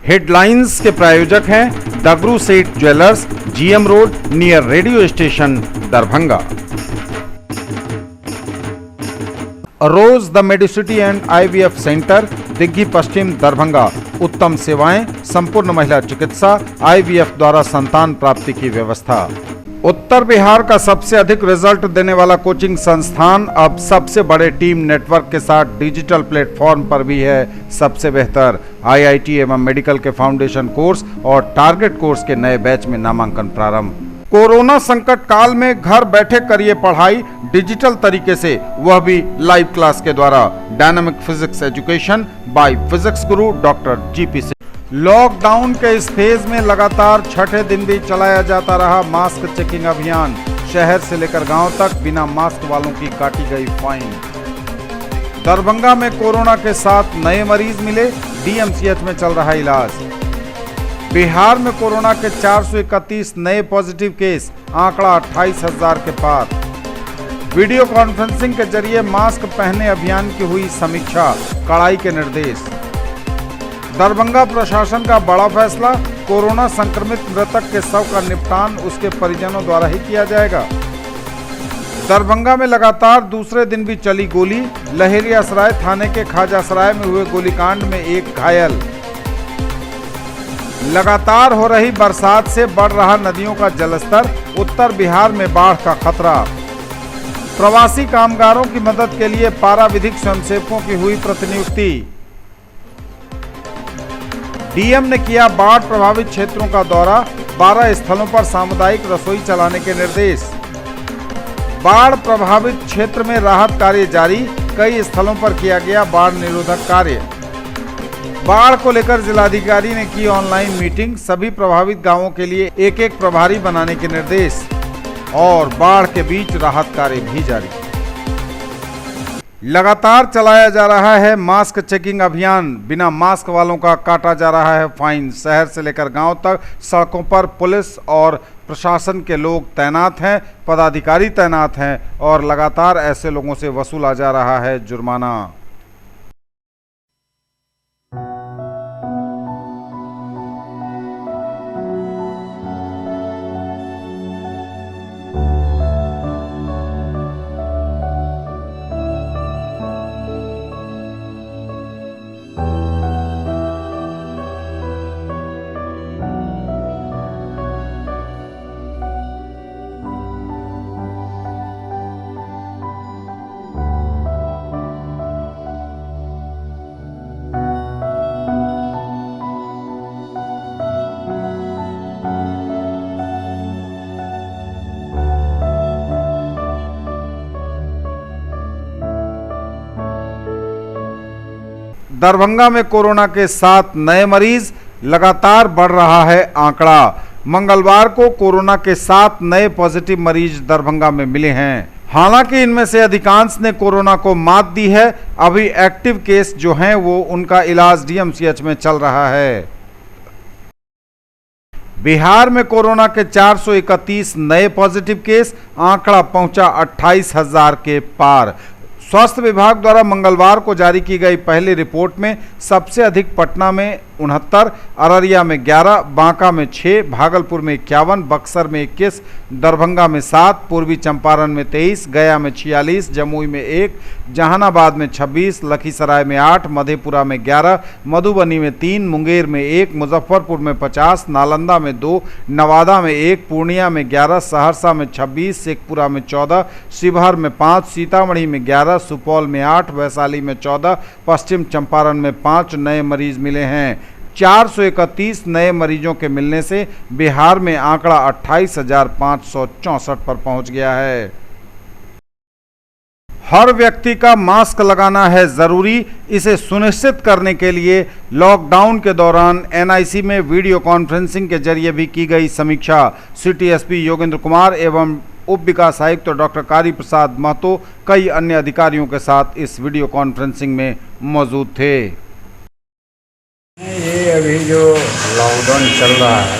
Headlines के प्रायोजक हैं Dagru Seth jewellers, GM road near radio station, Darbhanga. Rose the medicity and IVF centre, Digghi Paschim, Darbhanga. उत्तम सेवाएं, संपूर्ण महिला चिकित्सा, IVF द्वारा संतान प्राप्ति की व्यवस्था। उत्तर बिहार का सबसे अधिक रिजल्ट देने वाला कोचिंग संस्थान अब सबसे बड़े टीम नेटवर्क के साथ डिजिटल प्लेटफॉर्म पर भी है सबसे बेहतर। IIT एवं मेडिकल के फाउंडेशन कोर्स और टारगेट कोर्स के नए बैच में नामांकन प्रारंभ। कोरोना संकट काल में घर बैठे करिए पढ़ाई डिजिटल तरीके से, वह भी लाइव क्लास के द्वारा। Dynamic physics education by physics Guru doctor GP Singh. Lockdown के इस फेज में लगातार छठे दिन भी चलाया जाता रहा मास्क चेकिंग अभियान। शहर से लेकर गांव तक बिना मास्क वालों की काटी गई फाइन। दरभंगा में कोरोना के 7 नए मरीज मिले, DMCH में चल रहा इलाज। बिहार में कोरोना के 431 नए पॉजिटिव केस, आंकड़ा 28,000 के पार। वीडियो कॉन्फ्रेंसिंग के जरिए मास्क पहने अभियान की हुई समीक्षा, कड़ाई के निर्देश। दरभंगा प्रशासन का बड़ा फैसला, कोरोना संक्रमित मृतक के शव का निपटान उसके परिजनों द्वारा ही किया जाएगा। दरभंगा में लगातार दूसरे दिन भी चली गोली, लहेरियासराय थाने के खाजासराय में हुए गोलीकांड में एक घायल। लगातार हो रही बरसात से बढ़ रहा नदियों का जलस्तर, उत्तर बिहार में बाढ़ का खतरा। प्रवासी कामगारों की मदद के लिए पारा विधिक स्वयंसेवकों की हुई प्रतिनियुक्ति। DM ने किया बाढ़ प्रभावित क्षेत्रों का दौरा, 12 स्थलों पर सामुदायिक रसोई चलाने के निर्देश। बाढ़ प्रभावित क्षेत्र में राहत कार्य जारी, कई स्थलों पर किया गया बाढ़ निरोधक कार्य। बाढ़ को लेकर जिलाधिकारी ने की ऑनलाइन मीटिंग, सभी प्रभावित गांवों के लिए एक प्रभारी बनाने के निर्देश। और बाढ़ के बीच राहत कार्य भी जारी। लगातार चलाया जा रहा है मास्क चेकिंग अभियान, बिना मास्क वालों का काटा जा रहा है फाइन। शहर से लेकर गांव तक सड़कों पर पुलिस और प्रशासन के लोग तैनात हैं, पदाधिकारी तैनात हैं और लगातार ऐसे लोगों से वसूला जा रहा है जुर्माना। दरभंगा में कोरोना के 7 नए मरीज, लगातार बढ़ रहा है आंकड़ा। मंगलवार को कोरोना के 7 नए पॉजिटिव मरीज दरभंगा में मिले हैं। हालांकि इनमें से अधिकांश ने कोरोना को मात दी है। अभी एक्टिव केस जो हैं वो उनका इलाज DMCH में चल रहा है। बिहार में कोरोना के 431 नए पॉजिटिव केस, आंकड़ा पहुंचा 28,000 के पार। स्वास्थ्य विभाग द्वारा मंगलवार को जारी की गई पहली रिपोर्ट में सबसे अधिक पटना में 69, अररिया में 11, बांका में 6, भागलपुर में 51, बक्सर में 21, दरभंगा में 7, पूर्वी चंपारण में 23, गया में 46, जमुई में 1, जहानाबाद में 26, लखीसराय में 8, मधेपुरा में 11, मधुबनी में 3, मुंगेर में 1, मुजफ्फरपुर में 50, नालंदा में 2, नवादा में 1, पूर्णिया में 11, सहरसा में 26, शेखपुरा में 14, शिवहर में 5, सीतामढ़ी में 11, सुपौल में 8, वैशाली में 14, पश्चिम चंपारण में 5 नए मरीज मिले हैं। 431 नए मरीजों के मिलने से बिहार में आंकड़ा 28,564 पर पहुंच गया है। हर व्यक्ति का मास्क लगाना है जरूरी। इसे सुनिश्चित करने के लिए लॉकडाउन के दौरान NIC में वीडियो कॉन्फ्रेंसिंग के जरिए भी की गई समीक्षा। सिटी SP योगेंद्र कुमार एवं उप विकास आयुक्त डॉक्टर कारी प्रसाद महतो कई अन्य अधिकारियों के साथ इस वीडियो कॉन्फ्रेंसिंग में मौजूद थे। ये अभी जो लॉकडाउन चल रहा है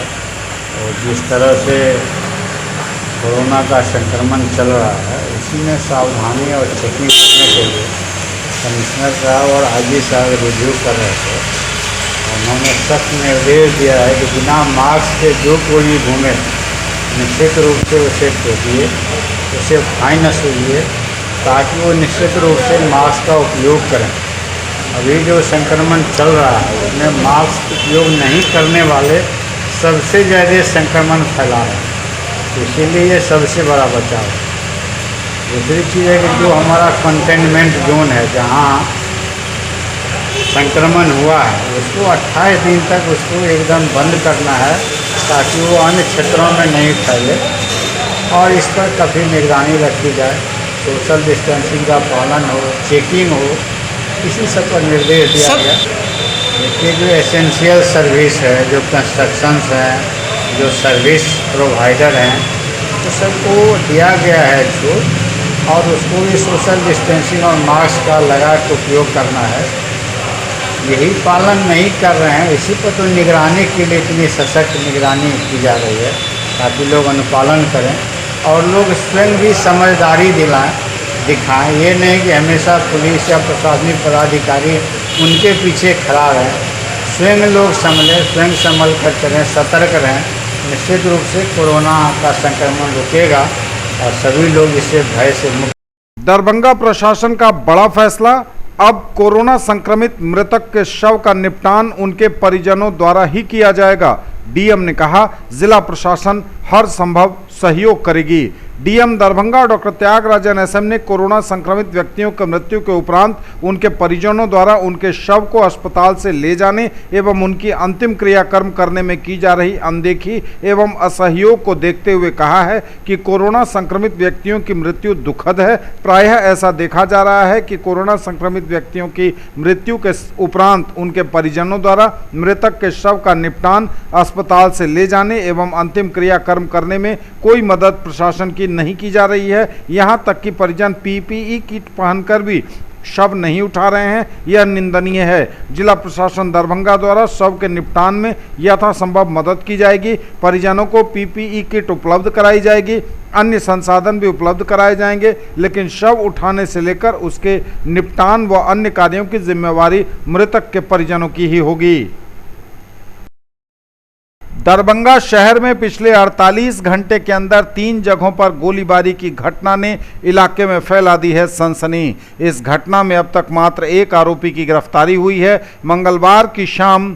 और जिस तरह से कोरोना का संक्रमण चल रहा है, इसी में सावधानी और चेकिंग करने के लिए कमिश्नर साहब और IG साहब रिव्यू कर रहे थे। उन्होंने सख्त निर्देश दिया है कि बिना मास्क के जो कोई भी घूमे निश्चित रूप से उसे टोकिए, उसे फाइन वसूलिए, ताकि वो निश्चित रूप से मास्क का उपयोग करें। अभी जो संक्रमण चल रहा है उसमें मास्क उपयोग नहीं करने वाले सबसे ज़्यादा संक्रमण फैला रहे हैं, इसीलिए ये सबसे बड़ा बचाव है। दूसरी चीज़ है कि जो हमारा कंटेनमेंट जोन है, जहाँ संक्रमण हुआ है, उसको 28 दिन तक उसको एकदम बंद करना है, ताकि वो अन्य क्षेत्रों में नहीं फैले और इस पर काफ़ी निगरानी रखी जाए। सोशल डिस्टेंसिंग का पालन हो, चेकिंग हो, इसी सब पर निर्देश दिया गया। देखिए, जो एसेंशियल सर्विस है, जो कंस्ट्रक्शंस हैं, जो सर्विस प्रोवाइडर हैं, तो सबको दिया गया है छूट, और उसको भी सोशल डिस्टेंसिंग और मास्क का लगा के उपयोग करना है। यही पालन नहीं कर रहे हैं, इसी पर तो निगरानी के लिए इतनी सशक्त निगरानी की जा रही है, ताकि लोग अनुपालन करें और लोग स्वयं भी समझदारी दिखाएं। ये नहीं कि हमेशा पुलिस या प्रशासनिक पदाधिकारी उनके पीछे खड़ा रहें, स्वयं लोग संभलें, स्वयं संभल कर चलें, सतर्क रहें। निश्चित रूप से कोरोना का संक्रमण रुकेगा और सभी लोग इससे भय से मुक्त। दरभंगा प्रशासन का बड़ा फैसला, अब कोरोना संक्रमित मृतक के शव का निपटान उनके परिजनों द्वारा ही किया जाएगा। डीएम ने कहा, जिला प्रशासन हर संभव सहयोग करेगी। DM Darbhanga doctor Tyagarajan S M ने कोरोना संक्रमित व्यक्तियों की मृत्यु के उपरांत उनके परिजनों द्वारा उनके शव को अस्पताल से ले जाने एवं उनकी अंतिम क्रियाकर्म करने में की जा रही अनदेखी एवं असहयोग को देखते हुए कहा है कि कोरोना संक्रमित व्यक्तियों की मृत्यु दुखद है। प्रायः ऐसा देखा जा रहा है कि कोरोना संक्रमित व्यक्तियों की मृत्यु के उपरांत उनके परिजनों द्वारा मृतक के शव का निपटान, अस्पताल से ले जाने एवं अंतिम क्रियाकर्म करने में कोई मदद प्रशासन की नहीं की जा रही है। यहां तक कि परिजन पीपीई किट पहनकर भी शव नहीं उठा रहे हैं, यह निंदनीय है। जिला प्रशासन दरभंगा द्वारा शव के निपटान में यथासंभव मदद की जाएगी। परिजनों को पीपीई किट उपलब्ध कराई जाएगी, अन्य संसाधन भी उपलब्ध कराए जाएंगे, लेकिन शव उठाने से लेकर उसके निपटान व अन्य कार्यों की जिम्मेवारी मृतक के परिजनों की ही होगी। दरभंगा शहर में पिछले 48 घंटे के अंदर 3 जगहों पर गोलीबारी की घटना ने इलाके में फैला दी है सनसनी। इस घटना में अब तक मात्र एक आरोपी की गिरफ्तारी हुई है। मंगलवार की शाम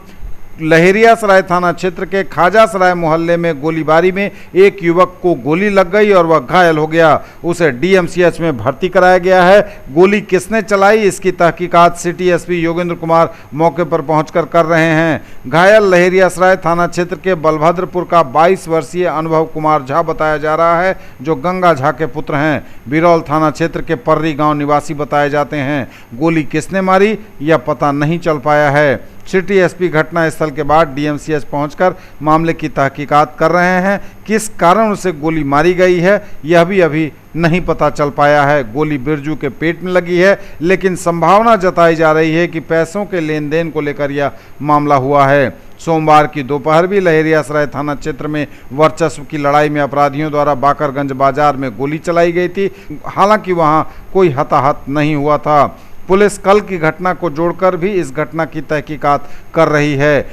लहेरियासराय थाना क्षेत्र के खाजासराय मोहल्ले में गोलीबारी में एक युवक को गोली लग गई और वह घायल हो गया। उसे डीएमसीएच में भर्ती कराया गया है। गोली किसने चलाई, इसकी तहकीकात सिटी एसपी योगेंद्र कुमार मौके पर पहुंचकर कर रहे हैं। घायल लहेरियासराय थाना क्षेत्र के बलभद्रपुर का 22 वर्षीय अनुभव कुमार झा बताया जा रहा है, जो गंगा झा के पुत्र हैं। बिरौल थाना क्षेत्र के पर्री गाँव निवासी बताए जाते हैं। गोली किसने मारी यह पता नहीं चल पाया है। सिटी एसपी घटनास्थल के बाद डीएमसीएच पहुंचकर मामले की तहकीकात कर रहे हैं। किस कारण उसे गोली मारी गई है यह भी अभी नहीं पता चल पाया है। गोली बिरजू के पेट में लगी है, लेकिन संभावना जताई जा रही है कि पैसों के लेन देन को लेकर यह मामला हुआ है। सोमवार की दोपहर भी लहेरियासराय थाना क्षेत्र में वर्चस्व की लड़ाई में अपराधियों द्वारा बाकरगंज बाजार में गोली चलाई गई थी। हालांकि वहां कोई हताहत नहीं हुआ था। पुलिस कल की घटना को जोड़कर भी इस घटना की तहकीकात कर रही है।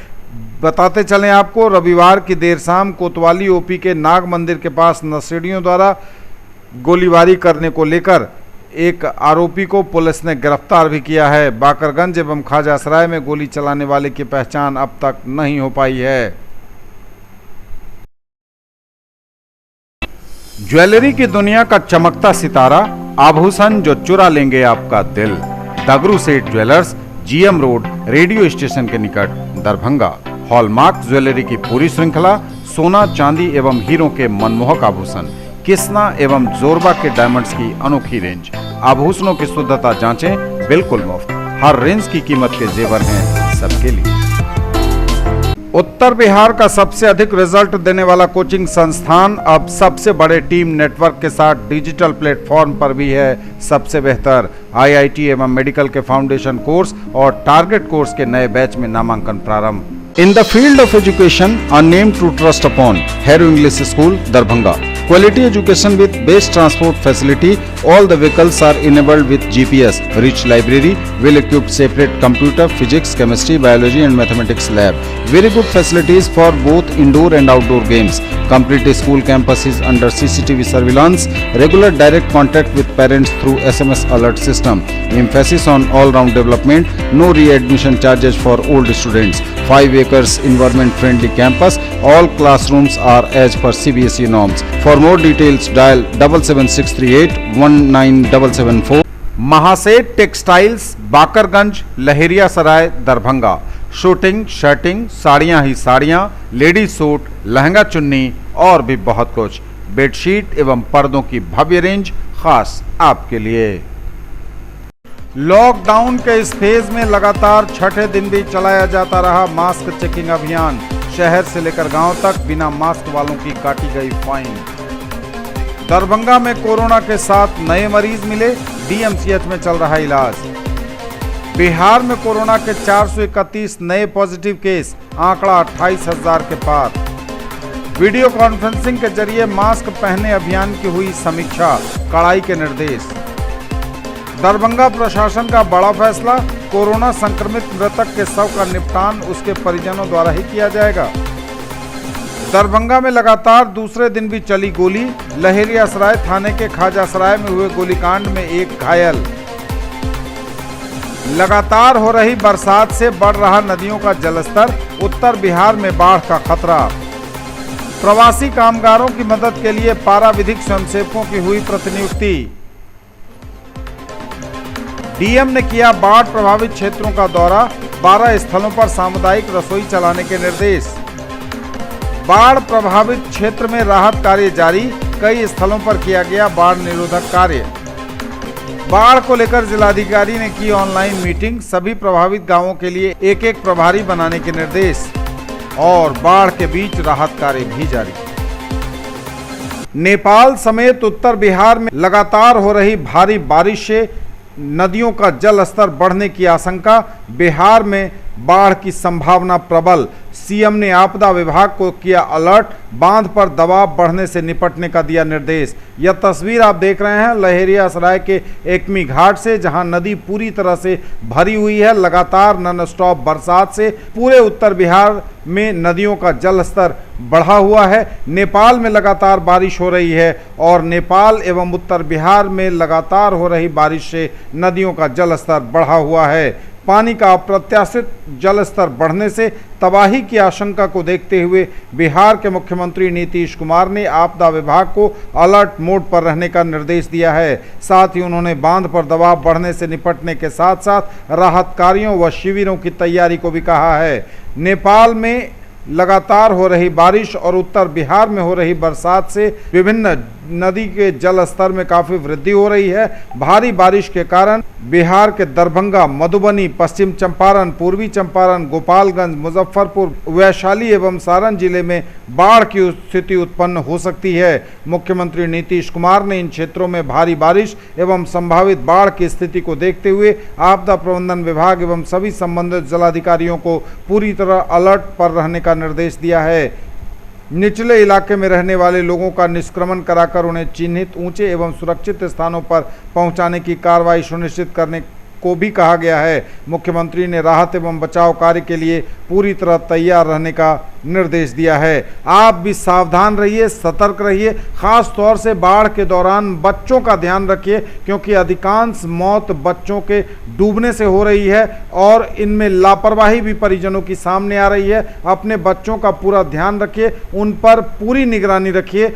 बताते चलें आपको, रविवार की देर शाम कोतवाली ओपी के नाग मंदिर के पास नशेड़ियों द्वारा गोलीबारी करने को लेकर एक आरोपी को पुलिस ने गिरफ्तार भी किया है। बाकरगंज एवं खाजासराय में गोली चलाने वाले की पहचान अब तक नहीं हो पाई है। ज्वेलरी की दुनिया का चमकता सितारा, आभूषण जो चुरा लेंगे आपका दिल। दगरू सेठ jewellers, GM road, radio station के निकट, दरभंगा। हॉलमार्क ज्वेलरी की पूरी श्रृंखला, सोना, चांदी एवं हीरों के मनमोहक आभूषण, किस्ना एवं जोरबा के डायमंड्स की अनोखी रेंज। आभूषणों की शुद्धता जांचें, बिल्कुल मुफ्त। हर रेंज की कीमत के जेवर हैं सबके लिए। उत्तर बिहार का सबसे अधिक रिजल्ट देने वाला कोचिंग संस्थान अब सबसे बड़े टीम नेटवर्क के साथ डिजिटल प्लेटफॉर्म पर भी है सबसे बेहतर। आईआईटी एवं मेडिकल के फाउंडेशन कोर्स और टारगेट कोर्स के नए बैच में नामांकन प्रारंभ। In the field of education, a name to trust upon, Hero English School, Darbhanga. Quality education with best transport facility. All the vehicles are enabled with GPS. Rich library, well-equipped separate computer, physics, chemistry, biology and mathematics lab. Very good facilities for both indoor and outdoor games. Complete school campus is under CCTV surveillance. Regular direct contact with parents through SMS alert system. Emphasis on all-round development. No re-admission charges for old students. 5 acres environment-friendly campus. All classrooms are as per CBSE norms. For more details, dial 77638 19774. Mahaseth textiles, Bakarganj, Laheria Sarai, Darbhanga. Suiting, shirting, साड़ियाँ ही साड़ियाँ, ladies suit, lehenga चुन्नी और भी बहुत कुछ। Bedsheet एवं पर्दों की भव्य रेंज खास आपके लिए। लॉकडाउन के इस फेज में लगातार छठे दिन भी चलाया जाता रहा मास्क चेकिंग अभियान। शहर से लेकर गांव तक बिना मास्क वालों की काटी गई फाइन। दरभंगा में कोरोना के 7 नए मरीज मिले, डीएमसीएच में चल रहा इलाज। बिहार में कोरोना के 431 नए पॉजिटिव केस, आंकड़ा 28,000 के पार। वीडियो कॉन्फ्रेंसिंग के जरिए मास्क पहने अभियान की हुई समीक्षा, कड़ाई के निर्देश। दरभंगा प्रशासन का बड़ा फैसला, कोरोना संक्रमित मृतक के शव का निपटान उसके परिजनों द्वारा ही किया जाएगा। दरभंगा में लगातार दूसरे दिन भी चली गोली, लहेरियासराय थाने के खाजासराय में हुए गोलीकांड में एक घायल। लगातार हो रही बरसात से बढ़ रहा नदियों का जलस्तर, उत्तर बिहार में बाढ़ का खतरा। प्रवासी कामगारों की मदद के लिए पारा विधिक स्वयंसेवकों की हुई प्रतिनियुक्ति। डीएम ने किया बाढ़ प्रभावित क्षेत्रों का दौरा, 12 स्थलों पर सामुदायिक रसोई चलाने के निर्देश। बाढ़ प्रभावित क्षेत्र में राहत कार्य जारी, कई स्थलों पर किया गया बाढ़ निरोधक कार्य। बाढ़ को लेकर जिलाधिकारी ने की ऑनलाइन मीटिंग, सभी प्रभावित गांवों के लिए एक एक प्रभारी बनाने के निर्देश। और बाढ़ के बीच राहत कार्य भी जारी। नेपाल समेत उत्तर बिहार में लगातार हो रही भारी बारिश से नदियों का जल स्तर बढ़ने की आशंका, बिहार में बाढ़ की संभावना प्रबल। सीएम ने आपदा विभाग को किया अलर्ट, बांध पर दबाव बढ़ने से निपटने का दिया निर्देश। यह तस्वीर आप देख रहे हैं लहेरियासराय के एकमी घाट से, जहां नदी पूरी तरह से भरी हुई है। लगातार नॉन स्टॉप बरसात से पूरे उत्तर बिहार में नदियों का जल स्तर बढ़ा हुआ है। नेपाल में लगातार बारिश हो रही है और नेपाल एवं उत्तर बिहार में लगातार हो रही बारिश से नदियों का जल स्तर बढ़ा हुआ है। पानी का अप्रत्याशित जल स्तर बढ़ने से तबाही की आशंका को देखते हुए बिहार के मुख्यमंत्री नीतीश कुमार ने आपदा विभाग को अलर्ट मोड पर रहने का निर्देश दिया है। साथ ही उन्होंने बांध पर दबाव बढ़ने से निपटने के साथ साथ राहत कार्यों व शिविरों की तैयारी को भी कहा है। नेपाल में लगातार हो रही बारिश और उत्तर बिहार में हो रही बरसात से विभिन्न नदी के जल स्तर में काफ़ी वृद्धि हो रही है। भारी बारिश के कारण बिहार के दरभंगा, मधुबनी, पश्चिम चंपारण, पूर्वी चंपारण, गोपालगंज, मुजफ्फरपुर, वैशाली एवं सारण जिले में बाढ़ की स्थिति उत्पन्न हो सकती है। मुख्यमंत्री नीतीश कुमार ने इन क्षेत्रों में भारी बारिश एवं संभावित बाढ़ की स्थिति को देखते हुए आपदा प्रबंधन विभाग एवं सभी संबंधित जिलाधिकारियों को पूरी तरह अलर्ट पर रहने का निर्देश दिया है। निचले इलाके में रहने वाले लोगों का निष्क्रमण कराकर उन्हें चिन्हित ऊंचे एवं सुरक्षित स्थानों पर पहुंचाने की कार्रवाई सुनिश्चित करने को भी कहा गया है। मुख्यमंत्री ने राहत एवं बचाव कार्य के लिए पूरी तरह तैयार रहने का निर्देश दिया है। आप भी सावधान रहिए, सतर्क रहिए, खास तौर से बाढ़ के दौरान बच्चों का ध्यान रखिए, क्योंकि अधिकांश मौत बच्चों के डूबने से हो रही है और इनमें लापरवाही भी परिजनों की सामने आ रही है। अपने बच्चों का पूरा ध्यान रखिए, उन पर पूरी निगरानी रखिए।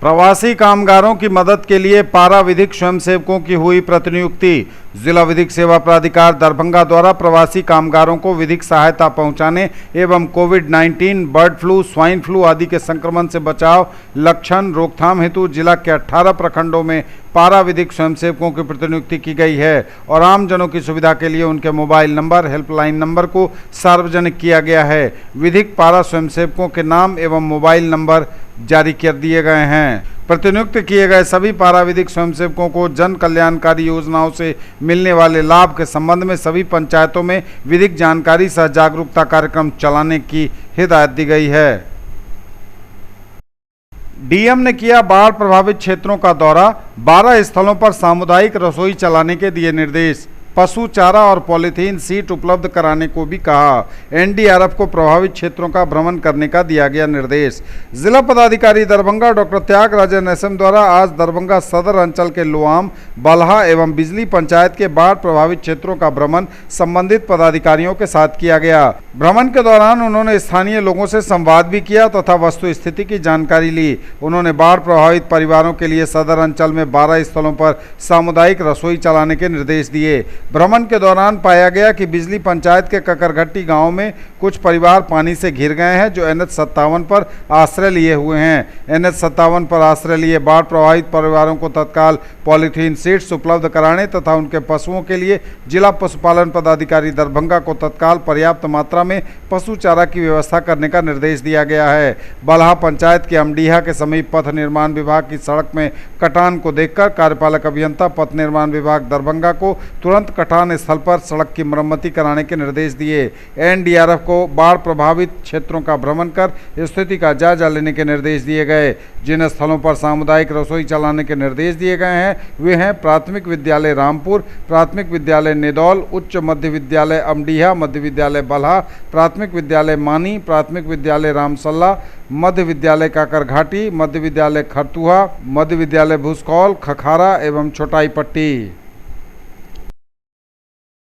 प्रवासी कामगारों की मदद के लिए पारा विधिक स्वयंसेवकों की हुई प्रतिनियुक्ति। जिला विधिक सेवा प्राधिकार दरभंगा द्वारा प्रवासी कामगारों को विधिक सहायता पहुंचाने एवं कोविड-19, बर्ड फ्लू, स्वाइन फ्लू आदि के संक्रमण से बचाव, लक्षण, रोकथाम हेतु जिला के 18 प्रखंडों में पारा विधिक स्वयंसेवकों की प्रतिनियुक्ति की गई है और आमजनों की सुविधा के लिए उनके मोबाइल नंबर, हेल्पलाइन नंबर को सार्वजनिक किया गया है। विधिक पारा स्वयंसेवकों के नाम एवं मोबाइल नंबर जारी कर दिए गए हैं। प्रतिनियुक्त किए गए सभी पाराविधिक स्वयंसेवकों को जन कल्याणकारी योजनाओं से मिलने वाले लाभ के संबंध में सभी पंचायतों में विधिक जानकारी सह जागरूकता कार्यक्रम चलाने की हिदायत दी गई है। डीएम ने किया बाढ़ प्रभावित क्षेत्रों का दौरा, 12 स्थलों पर सामुदायिक रसोई चलाने के दिए निर्देश, पशु चारा और पॉलीथीन सीट उपलब्ध कराने को भी कहा। एनडीआरएफ को प्रभावित क्षेत्रों का भ्रमण करने का दिया गया निर्देश। जिला पदाधिकारी दरभंगा डॉक्टर त्यागराजन एसएम द्वारा आज दरभंगा सदर अंचल के लोआम, बल्हा एवं बिजली पंचायत के बाढ़ प्रभावित क्षेत्रों का भ्रमण संबंधित पदाधिकारियों के साथ किया गया। भ्रमण के दौरान उन्होंने स्थानीय लोगों से संवाद भी किया तथा वस्तु स्थिति की जानकारी ली। उन्होंने बाढ़ प्रभावित परिवारों के लिए सदर अंचल में 12 स्थलों पर सामुदायिक रसोई चलाने के निर्देश दिए। भ्रमण के दौरान पाया गया कि बिजली पंचायत के ककरघट्टी गांव में कुछ परिवार पानी से घिर गए हैं जो NH57 पर आश्रय लिए हुए हैं। NH57 पर आश्रय लिए बाढ़ प्रभावित परिवारों को तत्काल पॉलीथीन सीट्स उपलब्ध कराने तथा उनके पशुओं के लिए जिला पशुपालन पदाधिकारी दरभंगा को तत्काल पर्याप्त मात्रा में पशु चारा की व्यवस्था करने का निर्देश दिया गया है। बल्हा पंचायत के अमडीहा के समीप पथ निर्माण विभाग की सड़क में कटान को देखकर कार्यपालक अभियंता पथ निर्माण विभाग दरभंगा को तुरंत कटान स्थल पर सड़क की मरम्मति कराने के निर्देश दिए। एनडीआरएफ को बाढ़ प्रभावित क्षेत्रों का भ्रमण कर स्थिति का जायजा लेने के निर्देश दिए गए। जिन स्थलों पर सामुदायिक रसोई चलाने के निर्देश दिए गए हैं वे हैं प्राथमिक विद्यालय रामपुर, प्राथमिक विद्यालय नेदौल, उच्च मध्य विद्यालय अमडीहा, मध्य विद्यालय बल्हा, प्राथमिक विद्यालय मानी, प्राथमिक विद्यालय रामसल्ला, मध्य विद्यालय काकरघाटी, मध्य विद्यालय खरतुहा, मध्य विद्यालय भूसकौल, खखारा एवं छोटाई पट्टी।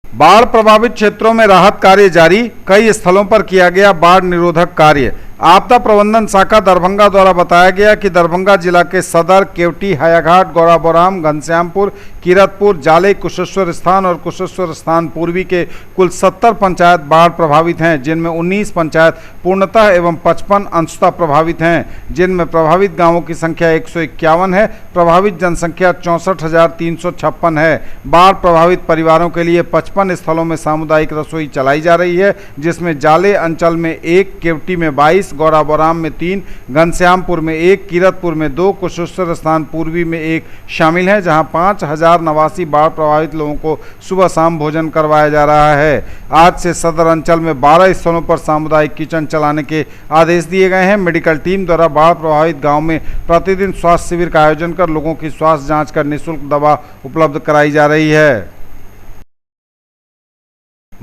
बाढ़ प्रभावित क्षेत्रों में राहत कार्य जारी, कई स्थलों पर किया गया बाढ़ निरोधक कार्य। आपदा प्रबंधन शाखा दरभंगा द्वारा बताया गया कि दरभंगा जिला के सदर, केवटी, हायाघाट, गौराबोराम, घनश्यामपुर, किरतपुर, जाले, कुशेश्वर स्थान और कुशेश्वर स्थान पूर्वी के कुल 70 पंचायत बाढ़ प्रभावित हैं, जिनमें 19 पंचायत पूर्णतः एवं 55 अंशतः प्रभावित हैं, जिनमें प्रभावित गांवों की संख्या 151 है। प्रभावित जनसंख्या 64,356 है। बाढ़ प्रभावित परिवारों के लिए 55 स्थलों में सामुदायिक रसोई चलाई जा रही है, जिसमें जाले अंचल में 1, केवटी में 22, गौराबोराम में 3, घनश्यामपुर में 1, किरतपुर में 2, कुशेश्वर स्थान पूर्वी में 1 शामिल है, जहां 5000 नवासी बाढ़ प्रभावित लोगों को सुबह शाम भोजन करवाया जा रहा है। आज से सदर अंचल में 12 स्थलों पर सामुदायिक किचन चलाने के आदेश दिए गए हैं। मेडिकल टीम द्वारा बाढ़ प्रभावित गांव में प्रतिदिन स्वास्थ्य शिविर का आयोजन कर लोगों की स्वास्थ्य जांच कर निःशुल्क दवा उपलब्ध कराई जा रही है।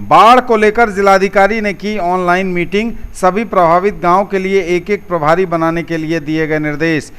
बाढ़ को लेकर जिलाधिकारी ने की ऑनलाइन मीटिंग, सभी प्रभावित गांव के लिए एक एक प्रभारी बनाने के लिए दिए गए निर्देश।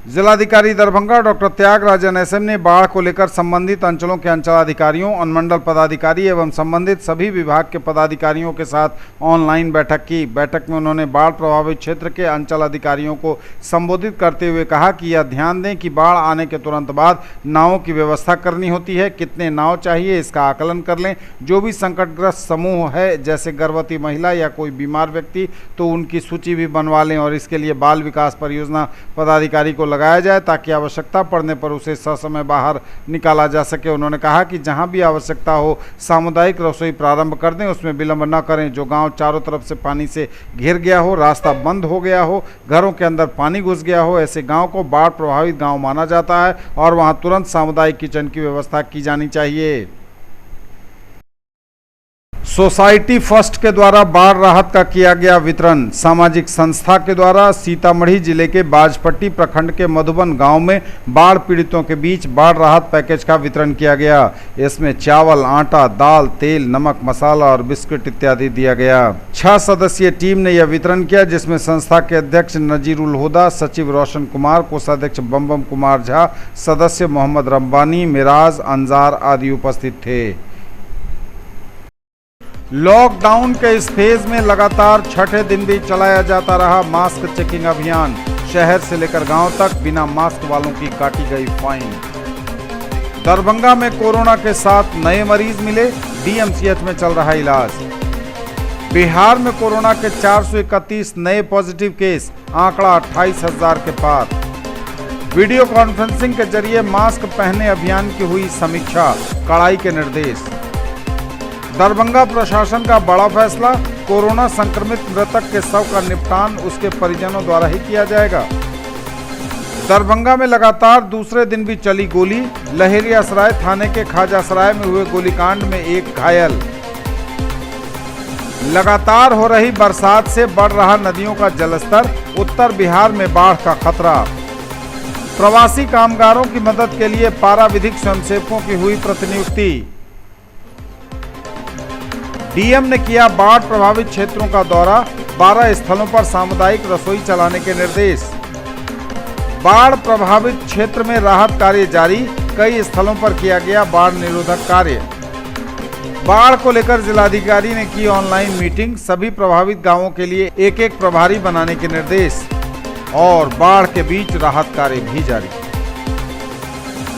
जिलाधिकारी दरभंगा डॉक्टर त्यागराजन एसएम ने बाढ़ को लेकर संबंधित अंचलों के अंचलाधिकारियों, अनुमंडल पदाधिकारी एवं संबंधित सभी विभाग के पदाधिकारियों के साथ ऑनलाइन बैठक की। बैठक में उन्होंने बाढ़ प्रभावित क्षेत्र के अंचल अधिकारियों को संबोधित करते हुए कहा कि यह ध्यान दें कि बाढ़ आने के तुरंत बाद नावों की व्यवस्था करनी होती है। कितने नाव चाहिए इसका आकलन कर लें। जो भी संकटग्रस्त समूह है जैसे गर्भवती महिला या कोई बीमार व्यक्ति तो उनकी सूची भी बनवा लें और इसके लिए बाल विकास परियोजना पदाधिकारी को लगाया जाए ताकि आवश्यकता पड़ने पर उसे ससमय बाहर निकाला जा सके। उन्होंने कहा कि जहां भी आवश्यकता हो सामुदायिक रसोई प्रारंभ कर दें, उसमें विलंब न करें। जो गांव चारों तरफ से पानी से घिर गया हो, रास्ता बंद हो गया हो, घरों के अंदर पानी घुस गया हो, ऐसे गांव को बाढ़ प्रभावित गांव माना जाता है और वहां तुरंत सामुदायिक किचन की व्यवस्था की जानी चाहिए। सोसाइटी फर्स्ट के द्वारा बाढ़ राहत का किया गया वितरण। सामाजिक संस्था के द्वारा सीतामढ़ी जिले के बाजपट्टी प्रखंड के मधुबन गांव में बाढ़ पीड़ितों के बीच बाढ़ राहत पैकेज का वितरण किया गया। इसमें चावल, आटा, दाल, तेल, नमक, मसाला और बिस्कुट इत्यादि दिया गया। 6 सदस्यीय टीम ने यह वितरण किया, जिसमें संस्था के अध्यक्ष नजीरुल हुदा, सचिव रोशन कुमार, कोषाध्यक्ष बम कुमार झा, सदस्य मोहम्मद रब्बानी, मिराज, अंजार आदि उपस्थित थे। लॉकडाउन के इस फेज में लगातार छठे दिन भी चलाया जाता रहा मास्क चेकिंग अभियान। शहर से लेकर गांव तक बिना मास्क वालों की काटी गई फाइन। दरभंगा में कोरोना के 7 नए मरीज मिले, डीएमसीएच में चल रहा इलाज। बिहार में कोरोना के 431 नए पॉजिटिव केस, आंकड़ा 28,000 के पार। वीडियो कॉन्फ्रेंसिंग के जरिए मास्क पहने अभियान की हुई समीक्षा, कड़ाई के निर्देश। दरभंगा प्रशासन का बड़ा फैसला, कोरोना संक्रमित मृतक के शव का निपटान उसके परिजनों द्वारा ही किया जाएगा। दरभंगा में लगातार दूसरे दिन भी चली गोली। लहेरियासराय थाने के खाजासराय में हुए गोलीकांड में एक घायल। लगातार हो रही बरसात से बढ़ रहा नदियों का जलस्तर। उत्तर बिहार में बाढ़ का खतरा। प्रवासी कामगारों की मदद के लिए पारा विधिक स्वयंसेवकों की हुई प्रतिनियुक्ति। डीएम ने किया बाढ़ प्रभावित क्षेत्रों का दौरा। 12 स्थलों पर सामुदायिक रसोई चलाने के निर्देश। बाढ़ प्रभावित क्षेत्र में राहत कार्य जारी। कई स्थलों पर किया गया बाढ़ निरोधक कार्य। बाढ़ को लेकर जिलाधिकारी ने की ऑनलाइन मीटिंग। सभी प्रभावित गांवों के लिए एक प्रभारी बनाने के निर्देश और बाढ़ के बीच राहत कार्य भी जारी।